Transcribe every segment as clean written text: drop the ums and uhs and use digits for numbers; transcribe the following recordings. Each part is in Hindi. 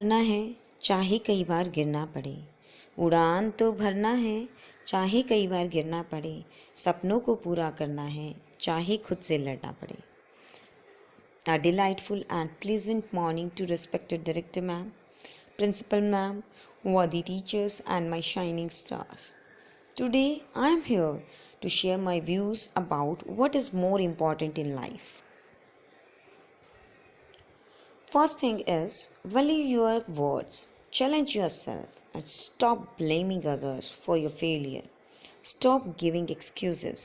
अपना है, चाहे कई बार गिरना पड़े। उड़ान तो भरना है, चाहे कई बार गिरना पड़े। सपनों को पूरा करना है, चाहे खुद से लड़ना पड़े। A delightful and pleasant morning to respected Director Ma'am, Principal Ma'am, worthy teachers, and my shining stars. Today I am here to share my views about what is more important in life. First thing is, value your words, challenge yourself, and stop blaming others for your failure. Stop giving excuses.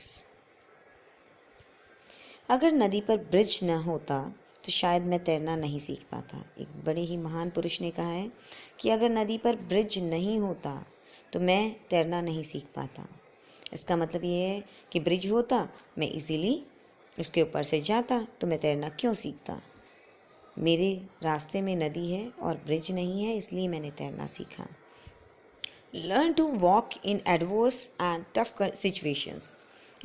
अगर नदी पर ब्रिज न होता तो शायद मैं तैरना नहीं सीख पाता। एक बड़े ही महान पुरुष ने कहा है कि अगर नदी पर ब्रिज नहीं होता तो मैं तैरना नहीं सीख पाता। इसका मतलब ये है कि ब्रिज होता, मैं इजीली उसके ऊपर से जाता, तो मैं तैरना क्यों सीखता। मेरे रास्ते में नदी है और ब्रिज नहीं है, इसलिए मैंने तैरना सीखा। Learn to walk in adverse and tough situations.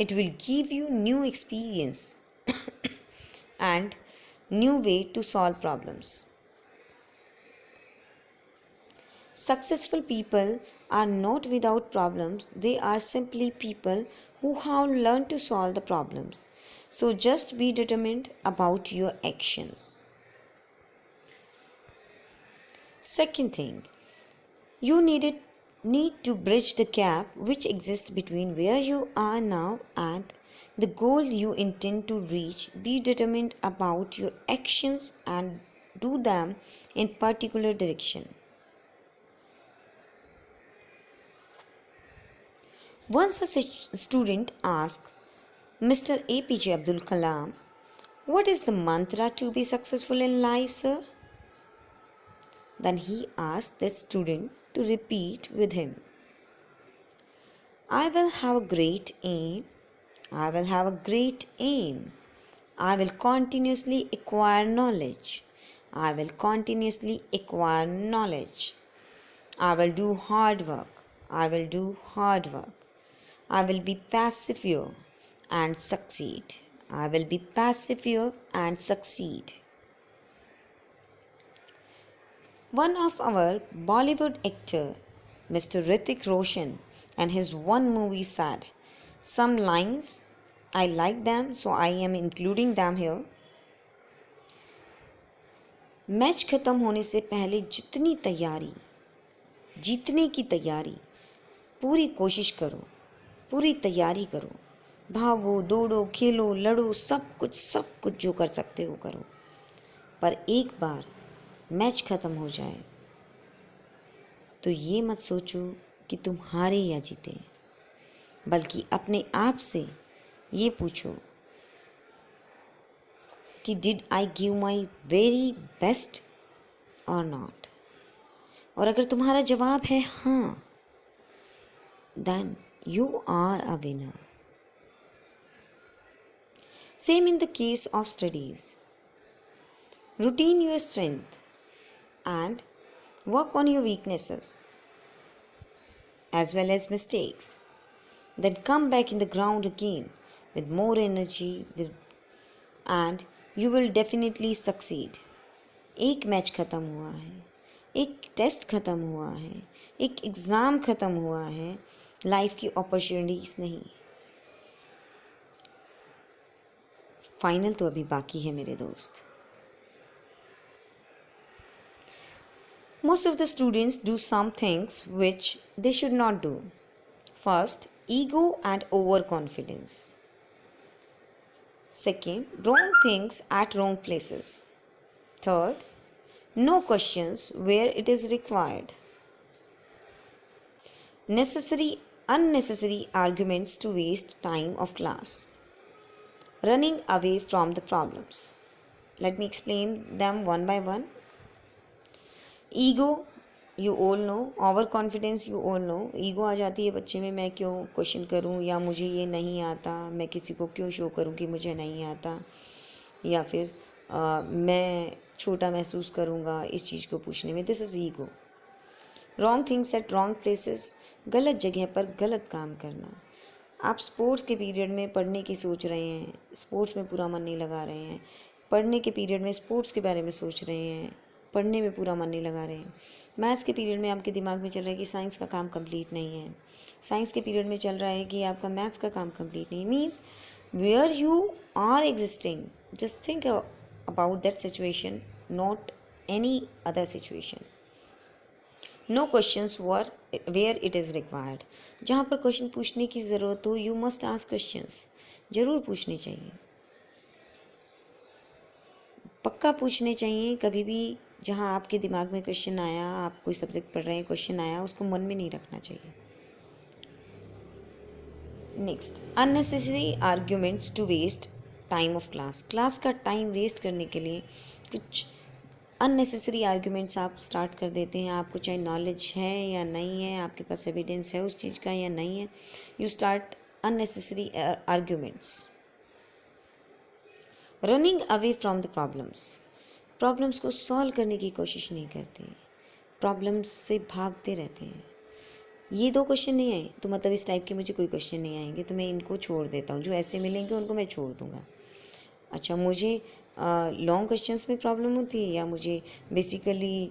It will give you new experience and new way to solve problems. Successful people are not without problems. They are simply people who have learned to solve the problems. So just be determined about your actions. Second thing, you need to bridge the gap which exists between where you are now and the goal you intend to reach. Be determined about your actions and do them in particular direction. Once a student asked Mr. APJ Abdul Kalam, "What is the mantra to be successful in life, sir?" Then he asked the student to repeat with him, "I will have a great aim. I will have a great aim. I will continuously acquire knowledge. I will continuously acquire knowledge. I will do hard work. I will do hard work. I will be persevere and succeed. I will be persevere and succeed." One of our Bollywood actor, Mr. Hrithik Roshan, and his one movie said, some lines, I like them, so I am including them here. Match ख़त्म होने से पहले जितनी तैयारी, जीतने की तैयारी, पूरी कोशिश करो, पूरी तैयारी करो, भागो, दौड़ो, खेलो, लड़ो, सब कुछ जो कर सकते हो करो। पर एक बार मैच ख़त्म हो जाए तो ये मत सोचो कि तुम हारे या जीते, बल्कि अपने आप से ये पूछो कि did I give my very best or not. और अगर तुम्हारा जवाब है हाँ, then you are a winner. Same in the case of studies, routine your strength and work on your weaknesses as well as mistakes. Then come back in the ground again with more energy and you will definitely succeed. एक मैच ख़त्म हुआ है, एक टेस्ट ख़त्म हुआ है, एक एग्ज़ाम ख़त्म हुआ है, लाइफ की अपॉर्चुनिटीज़ नहीं। फाइनल तो अभी बाकी है मेरे दोस्त। Most of the students do some things which they should not do. First, ego and overconfidence. Second, wrong things at wrong places. Third, no questions where it is required. Unnecessary arguments to waste time of class. Running away from the problems. Let me explain them one by one. Ego you all know, over confidence you all know. Ego आ जाती है बच्चे में, मैं क्यों क्वेश्चन करूं, या मुझे ये नहीं आता, मैं किसी को क्यों शो करूं कि मुझे नहीं आता, या फिर मैं छोटा महसूस करूंगा इस चीज़ को पूछने में। This is ego. Wrong things at wrong places, गलत जगह पर गलत काम करना। आप स्पोर्ट्स के पीरियड में पढ़ने की सोच रहे हैं, स्पोर्ट्स में पूरा मन नहीं लगा रहे हैं, पढ़ने के पीरियड में स्पोर्ट्स के बारे में सोच रहे हैं, पढ़ने में पूरा मन नहीं लगा रहे हैं। मैथ्स के पीरियड में आपके दिमाग में चल रहा है कि साइंस का काम कंप्लीट नहीं है। साइंस के पीरियड में चल रहा है कि आपका मैथ्स का काम कंप्लीट नहीं। Means where you are existing, just think about that situation, not any other situation. No questions were where it is required. जहाँ पर क्वेश्चन पूछने की ज़रूरत हो, यू मस्ट आस्क क्वेश्चंस। ज़रूर पूछने चाहिए, पक्का पूछने चाहिए। कभी भी जहाँ आपके दिमाग में क्वेश्चन आया, आप कोई सब्जेक्ट पढ़ रहे हैं, क्वेश्चन आया, उसको मन में नहीं रखना चाहिए। Next, unnecessary arguments to waste time of class. Class का टाइम वेस्ट करने के लिए कुछ अननेसेसरी आर्ग्यूमेंट्स आप स्टार्ट कर देते हैं। आपको चाहे नॉलेज है या नहीं है, आपके पास एविडेंस है उस चीज़ का या नहीं है, you start unnecessary arguments. Running away from the problems. Problems को सॉल्व करने की कोशिश नहीं करते, प्रॉब्लम्स से भागते रहते हैं। ये 2 क्वेश्चन नहीं आए तो मतलब इस टाइप के मुझे कोई क्वेश्चन नहीं आएंगे, तो मैं इनको छोड़ देता हूँ। जो ऐसे मिलेंगे उनको मैं छोड़ दूँगा। अच्छा, मुझे लॉन्ग क्वेश्चंस में प्रॉब्लम होती है, या मुझे बेसिकली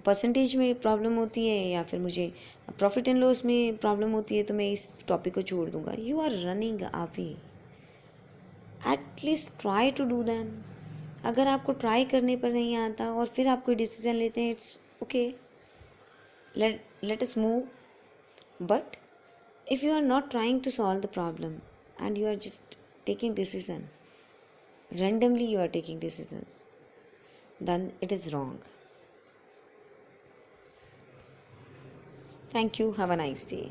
परसेंटेज में प्रॉब्लम होती है, या फिर मुझे प्रॉफिट एंड लॉस में प्रॉब्लम होती है, तो मैं इस टॉपिक को छोड़ दूँगा। You are running away, at least try to do them. अगर आपको ट्राई करने पर नहीं आता और फिर आप कोई डिसीजन लेते हैं, it's okay, let us move. But if you are not trying to solve the problem and you are just taking decision, randomly you are taking decisions, then it is wrong. Thank you. Have a nice day.